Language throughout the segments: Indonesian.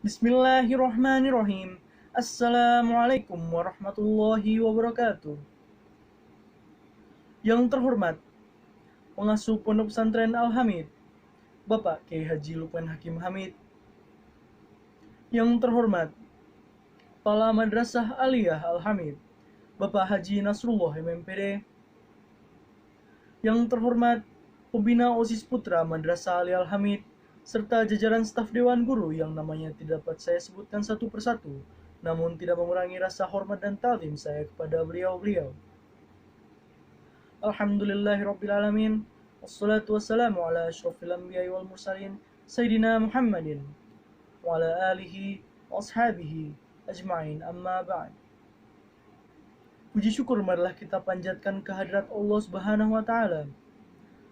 Bismillahirrahmanirrahim. Assalamualaikum warahmatullahi wabarakatuh. Yang terhormat, pengasuh Pondok Pesantren Al-Hamid, Bapak Kiai Haji Lukman Hakim Hamid. Yang terhormat, Kepala Madrasah Aliyah Al-Hamid, Bapak Haji Nasrullah MMPD. Yang terhormat, Pembina OSIS Putra Madrasah Aliyah Al-Hamid, serta jajaran staf Dewan Guru yang namanya tidak dapat saya sebutkan satu persatu, namun tidak mengurangi rasa hormat dan takzim saya kepada beliau-beliau. Alhamdulillahirrabbilalamin. Wassalatu wassalamu ala ashrafil anbiya'i wal mursalin Sayyidina Muhammadin wa ala alihi wa ashabihi ajma'in, amma ba'd. Puji syukur marilah kita panjatkan kehadirat Allah Subhanahu wa Ta'ala,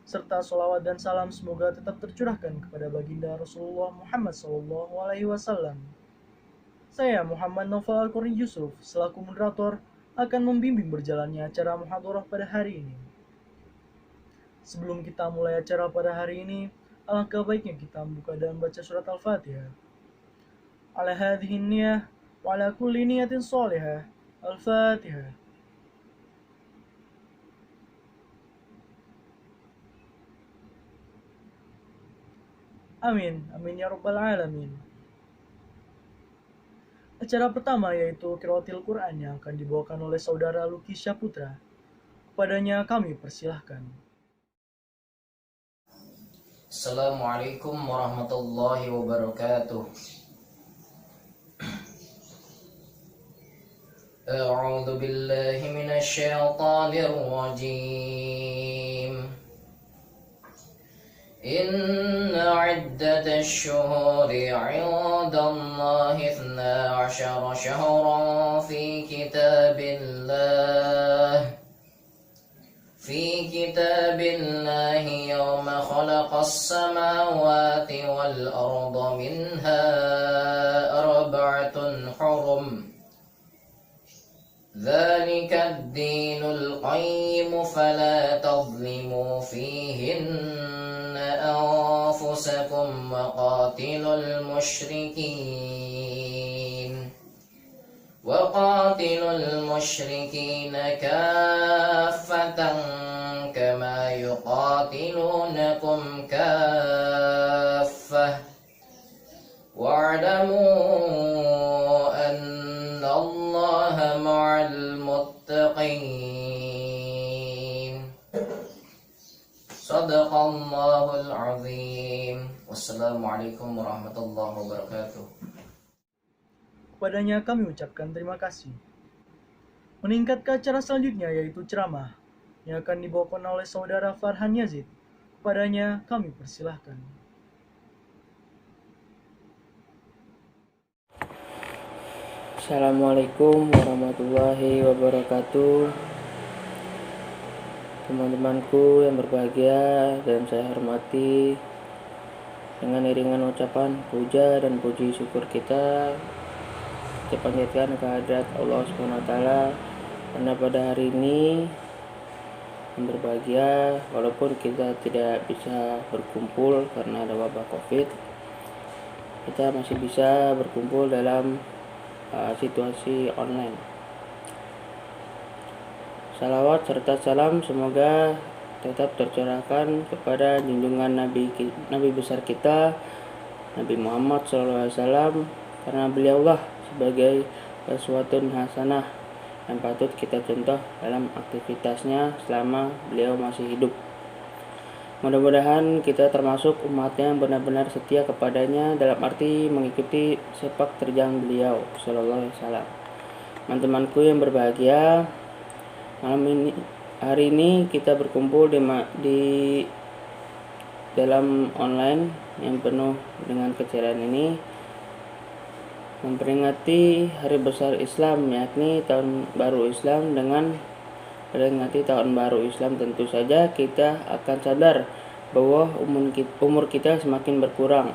serta sholawat dan salam semoga tetap tercurahkan kepada baginda Rasulullah Muhammad SAW. Saya Muhammad Naufal Al-Qurni Yusuf selaku moderator akan membimbing berjalannya acara muhadharah pada hari ini. Sebelum kita mulai acara pada hari ini, alangkah baiknya kita membuka dan baca surat Al-Fatihah. Ala hadhihi niyah wa ala kulli niyatin shalihah. Al-Fatihah. Amin, amin ya rabbal alamin. Acara pertama yaitu Qiraatil Quran yang akan dibawakan oleh saudara Luki Syaputra. Kepadanya kami persilahkan. Assalamualaikum warahmatullahi wabarakatuh. A'udzu billahi minasy syaithanir rajim. Inna 'iddatash shuhuri 'indallahi 12 shahran fi kitabillah yawma khalaqas samawati wal arda minha arba'atun hurum. Dhalika ad-dinul qayyim fala tadhlimu fihinna anfusakum wa qatilul mushrikin kaffatan kama yuqatilunakum kaffah wa'lamu anna Allaha ma'al muttaqin. Sadaqallahul azim. Wassalamualaikum warahmatullahi wabarakatuh. Kepadanya kami ucapkan terima kasih. Meningkat ke acara selanjutnya yaitu ceramah yang akan dibawakan oleh saudara Farhan Yazid. Kepadanya kami persilahkan. Assalamualaikum warahmatullahi wabarakatuh. Teman-temanku yang berbahagia dan saya hormati, dengan iringan ucapan puja dan puji syukur kita panjatkan kehadirat Allah SWT, karena pada hari ini yang berbahagia, walaupun kita tidak bisa berkumpul karena ada wabah COVID, kita masih bisa berkumpul dalam situasi online. Salawat serta salam semoga tetap tercurahkan kepada junjungan Nabi besar kita, Nabi Muhammad SAW, karena beliaulah sebagai uswatun hasanah yang patut kita contoh dalam aktivitasnya selama beliau masih hidup. Mudah-mudahan kita termasuk umatnya yang benar-benar setia kepadanya dalam arti mengikuti sepak terjang beliau sallallahu alaihi wasallam. Teman-temanku yang berbahagia, hari ini kita berkumpul di dalam online yang penuh dengan keceriaan ini, memperingati hari besar Islam, yakni tahun baru Islam. Dengan memperingati tahun baru Islam, tentu saja kita akan sadar bahwa umur kita semakin berkurang.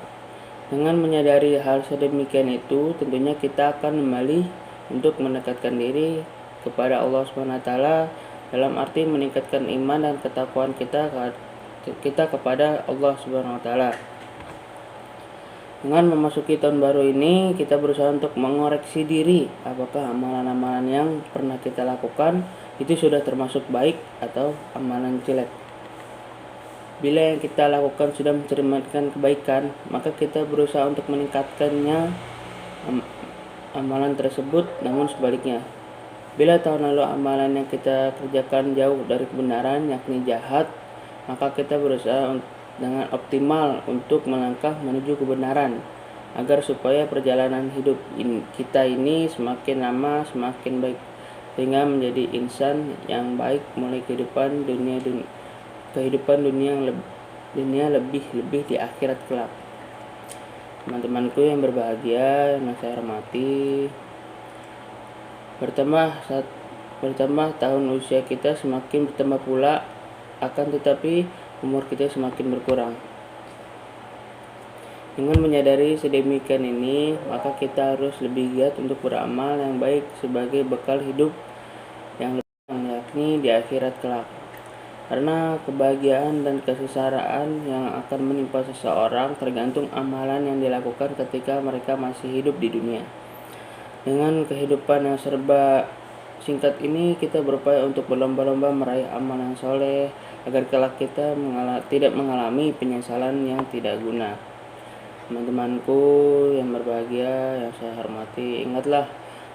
Dengan menyadari hal sedemikian itu, tentunya kita akan kembali untuk mendekatkan diri kepada Allah SWT dalam arti meningkatkan iman dan ketakwaan kita kepada Allah SWT. Dengan memasuki tahun baru ini, kita berusaha untuk mengoreksi diri apakah amalan-amalan yang pernah kita lakukan itu sudah termasuk baik atau amalan jelek. Bila yang kita lakukan sudah mencerminkan kebaikan, maka kita berusaha untuk meningkatkannya amalan tersebut. Namun sebaliknya, bila tahun lalu amalan yang kita kerjakan jauh dari kebenaran, yakni jahat, maka kita berusaha dengan optimal untuk melangkah menuju kebenaran, agar supaya perjalanan hidup kita ini semakin lama semakin baik, sehingga menjadi insan yang baik mulai kehidupan dunia lebih di akhirat kelak. Teman-temanku yang berbahagia, yang saya hormati, bertambah tahun usia kita semakin bertambah pula, akan tetapi umur kita semakin berkurang. Dengan menyadari sedemikian ini, maka kita harus lebih giat untuk beramal yang baik sebagai bekal hidup yang lebih, yakni di akhirat kelak. Karena kebahagiaan dan kesengsaraan yang akan menimpa seseorang tergantung amalan yang dilakukan ketika mereka masih hidup di dunia. Dengan kehidupan yang serba singkat ini, kita berupaya untuk berlomba-lomba meraih amal yang soleh, agar kelak kita tidak mengalami penyesalan yang tidak guna. Teman-temanku yang berbahagia, yang saya hormati, ingatlah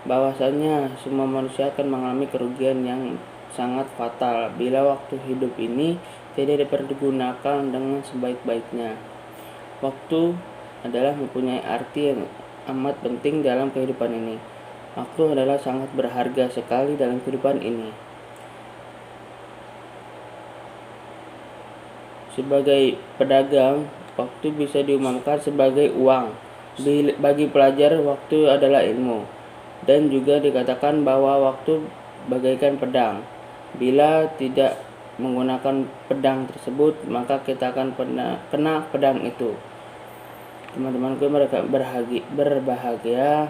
bahwasanya semua manusia akan mengalami kerugian yang sangat fatal bila waktu hidup ini tidak dipergunakan dengan sebaik-baiknya. Waktu adalah mempunyai arti yang amat penting dalam kehidupan ini. Waktu adalah sangat berharga sekali dalam kehidupan ini. Sebagai pedagang, waktu bisa diumumkan sebagai uang. Bagi pelajar, waktu adalah ilmu. Dan juga dikatakan bahwa waktu bagaikan pedang. Bila tidak menggunakan pedang tersebut, maka kita akan kena pedang itu. Teman-temanku berbahagia,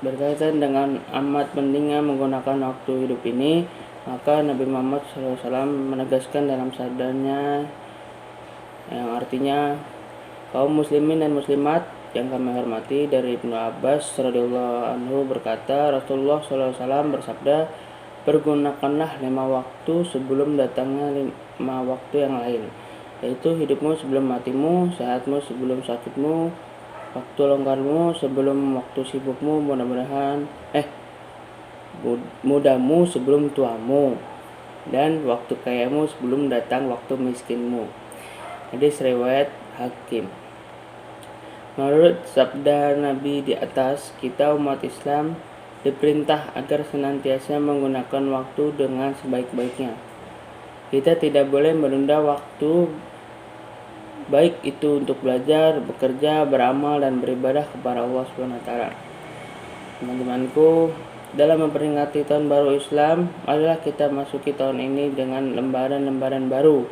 berkaitan dengan amat pentingnya menggunakan waktu hidup ini, maka Nabi Muhammad SAW menegaskan dalam sabdanya yang artinya, kaum muslimin dan muslimat yang kami hormati, dari Ibnu Abbas radhiyallahu anhu berkata, Rasulullah SAW bersabda, pergunakanlah 5 waktu sebelum datangnya 5 waktu yang lain, yaitu hidupmu sebelum matimu, sehatmu sebelum sakitmu, waktu longgarmu sebelum waktu sibukmu, mudamu sebelum tuamu, dan waktu kayamu sebelum datang waktu miskinmu. Hadis riwayat Hakim. Menurut sabda Nabi di atas, kita umat Islam diperintah agar senantiasa menggunakan waktu dengan sebaik-baiknya. Kita tidak boleh menunda waktu, baik itu untuk belajar, bekerja, beramal, dan beribadah kepada Allah SWT. Teman-temanku, dalam memperingati tahun baru Islam, adalah kita masuki tahun ini dengan lembaran-lembaran baru.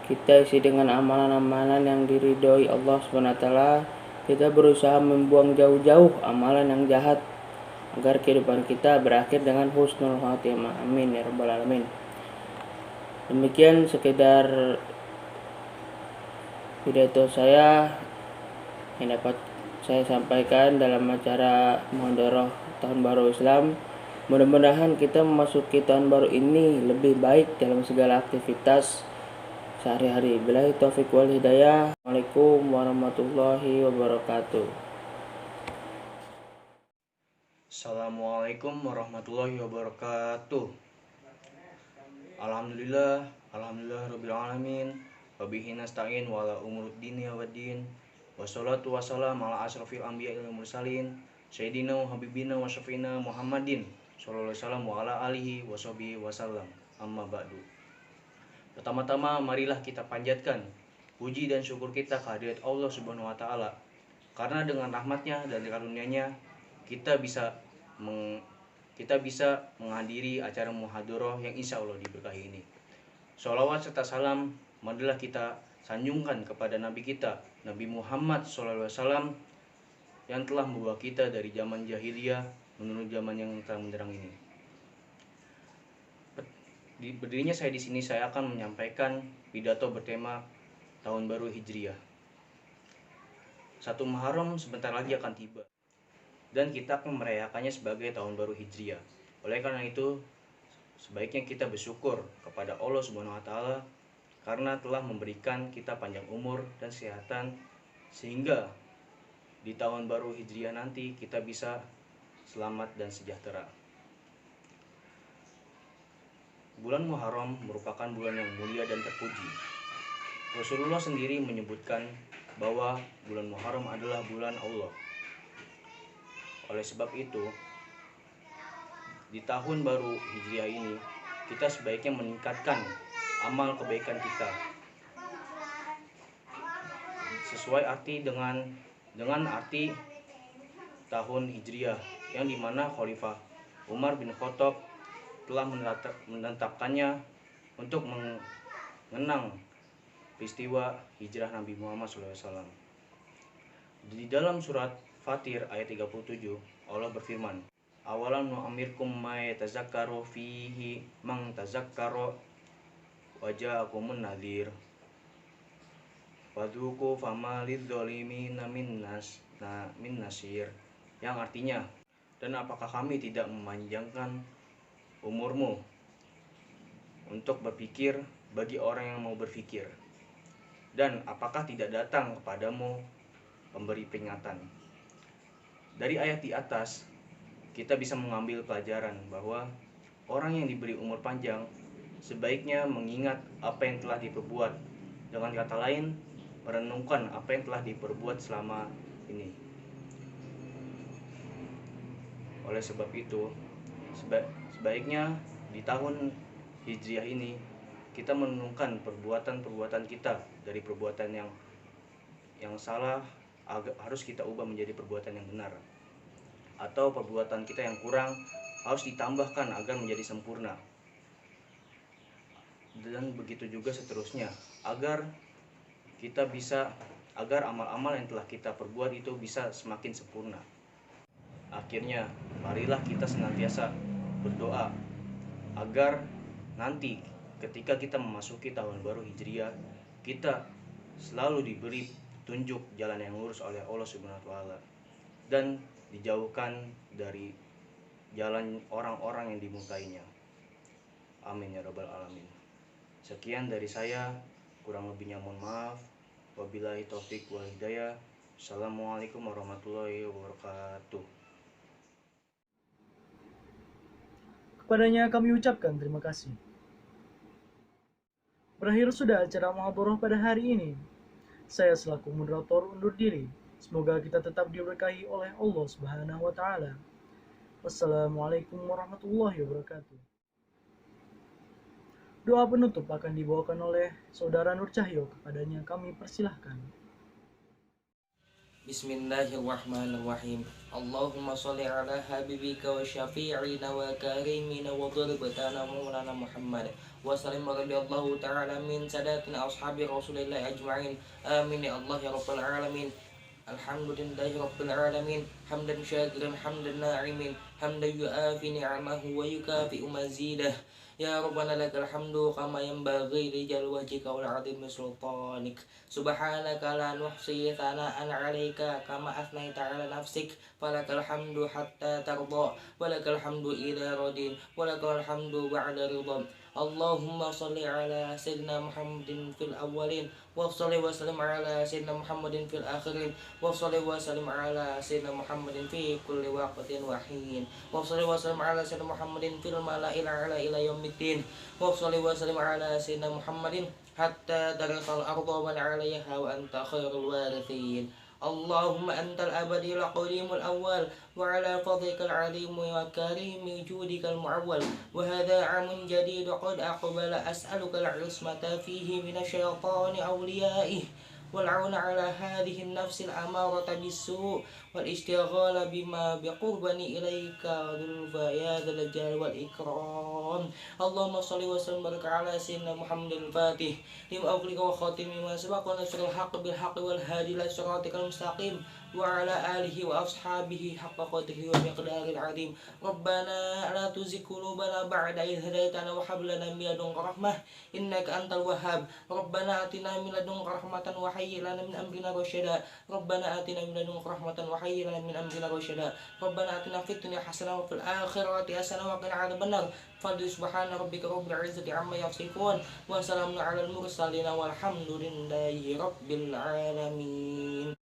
Kita isi dengan amalan-amalan yang diridhoi Allah SWT. Kita berusaha membuang jauh-jauh amalan yang jahat, agar kehidupan kita berakhir dengan husnul khatimah. Amin ya rabbal alamin. Demikian sekedar pidato saya yang dapat saya sampaikan dalam acara Muhadarah Tahun Baru Islam. Mudah-mudahan kita memasuki tahun baru ini lebih baik dalam segala aktivitas sehari-hari. Billahi taufiq wal hidayah. Assalamualaikum warahmatullahi wabarakatuh. Assalamualaikum warahmatullahi wabarakatuh. Alhamdulillah rabbil alamin. Wabihi nasta'in wa ala umuruddin waddin. Wassalatu wassalamu ala asrofil anbiya wal mursalin sayyidina wa habibina wa syafiina Muhammadin sallallahu alaihi wasallam wa ala alihi wa sahbihi wasallam. Amma ba'du. Pertama-tama marilah kita panjatkan puji dan syukur kita kehadirat Allah Subhanahu wa taala. Karena dengan rahmatnya dan karunia-Nya kita bisa menghadiri acara muhadarah yang insya Allah diberkahi ini. Sholawat serta salam marilah kita sanjungkan kepada Nabi kita, Nabi Muhammad SAW, yang telah membawa kita dari zaman jahiliyah menuju zaman yang terang benderang ini. Berdirinya saya di sini, saya akan menyampaikan pidato bertema Tahun Baru Hijriah. 1 Muharram sebentar lagi akan tiba dan kita akan merayakannya sebagai tahun baru Hijriah. Oleh karena itu, sebaiknya kita bersyukur kepada Allah Subhanahu wa taala karena telah memberikan kita panjang umur dan kesehatan sehingga di tahun baru Hijriah nanti kita bisa selamat dan sejahtera. Bulan Muharram merupakan bulan yang mulia dan terpuji. Rasulullah sendiri menyebutkan bahwa bulan Muharram adalah bulan Allah. Oleh sebab itu, di tahun baru Hijriah ini, kita sebaiknya meningkatkan amal kebaikan kita sesuai arti dengan arti tahun Hijriah yang dimana Khalifah Umar bin Khattab telah menetapkannya untuk mengenang peristiwa hijrah Nabi Muhammad SAW. Di dalam surat Fatir ayat 37, Allah berfirman, "Awalam nu'amirkum ma yatazakkaru fihi man tazakkara wa ja'akumun nadhir. Fadzuqu fama lidzalimina min nasir." Yang artinya, dan apakah kami tidak memanjangkan umurmu untuk berpikir bagi orang yang mau berpikir? Dan apakah tidak datang kepadamu pemberi peringatan? Dari ayat di atas, kita bisa mengambil pelajaran bahwa orang yang diberi umur panjang sebaiknya mengingat apa yang telah diperbuat. Dengan kata lain, merenungkan apa yang telah diperbuat selama ini. Oleh sebab itu, sebaiknya di tahun Hijriah ini kita merenungkan perbuatan-perbuatan kita dari perbuatan yang salah harus kita ubah menjadi perbuatan yang benar, atau perbuatan kita yang kurang harus ditambahkan agar menjadi sempurna, dan begitu juga seterusnya agar amal-amal yang telah kita perbuat itu bisa semakin sempurna. Akhirnya, marilah kita senantiasa berdoa agar nanti ketika kita memasuki tahun baru Hijriah, kita selalu diberi petunjuk jalan yang lurus oleh Allah Subhanahu wa taala dan dijauhkan dari jalan orang-orang yang dimurkainya. Amin ya rabbal alamin. Sekian dari saya, kurang lebihnya mohon maaf. Wabillahi taufik wal hidayah. Assalamualaikum warahmatullahi wabarakatuh. Kepadanya kami ucapkan terima kasih. Berakhir sudah acara muhadharah pada hari ini. Saya selaku moderator undur diri. Semoga kita tetap diberkahi oleh Allah Subhanahu wa taala. Wassalamualaikum warahmatullahi wabarakatuh. Doa penutup akan dibawakan oleh Saudara Nur Cahyo, kepadanya kami persilahkan. Bismillahirrahmanirrahim. Allahumma sholli ala habibika wa syafi'ina wa karimina wa dhurbatana maulana Muhammad wa sallim radhiyallahu ta'ala min sadatina ashabi Rasulillah ajma'in. Amin ya Allah ya rabbal alamin. Alhamdulillahi rabbil alamin, hamdan syakiran hamdan na'imin, hamdan yu'afi ni'amahu wa yukafi'u mazidah. Ya Rabbana lakal hamdu kama yanbaghi li jalwajika wal 'azimi sultanik. Subhanaka la nuhsi thana'an 'alaika kama athnaita 'ala nafsik. Falakal hamdu hatta tarda, walakal hamdu idza radin, walakal hamdu ba'da ridha. Allahumma salli ala sayyidina Muhammadin fil awwalin wa salli wa sallim ala sayyidina Muhammadin fil akhirin wa salli wa sallim ala sayyidina Muhammadin fi kulli waqtin wa hin wa salli wa sallim ala sayyidina Muhammadin fil mala'il a'la ila yaumiddin wa salli wa sallim ala sayyidina Muhammadin hatta tarqal arda wa 'alayha wa anta khairul warithin. Allahumma antal abadil qadimul awwal wa ala fadlikal alim wa karimi judikal mu'awwal wa hadha 'amun jadid qad aqbala as'aluka al-'ismata fihi minasyaitani awliyaih wal 'auna 'ala hadhihi an-nafsil amarata bis-su' wal istighala bima biqurbani ilaika dhulfa ya dzal jalali wal ikram. Allahumma shalli wa sallim barik ala sayyidina Muhammadil Fatih lima ughliqa wa khatimi ma sabaqa nasrul haqq bil haqqi wal hadi ila siratikal mustaqim وعلى آله وأصحابه حق قدره ومقدار العظيم. ربنا لا تزغ قلوبنا بعد إذ هديتنا وهب لنا من لدنك رحمة إنك أنت الوهاب. ربنا آتنا من لدنك رحمة وهيئ لنا من أمرنا رشدا. ربنا آتنا من لدنك رحمة وهيئ لنا من أمرنا رشدا. ربنا آتنا في الدنيا حسنة وفي الآخرة حسنة وقنا عذاب النار. سبحان ربك رب العزة عما يصفون وسلام على المرسلين والحمد لله رب العالمين.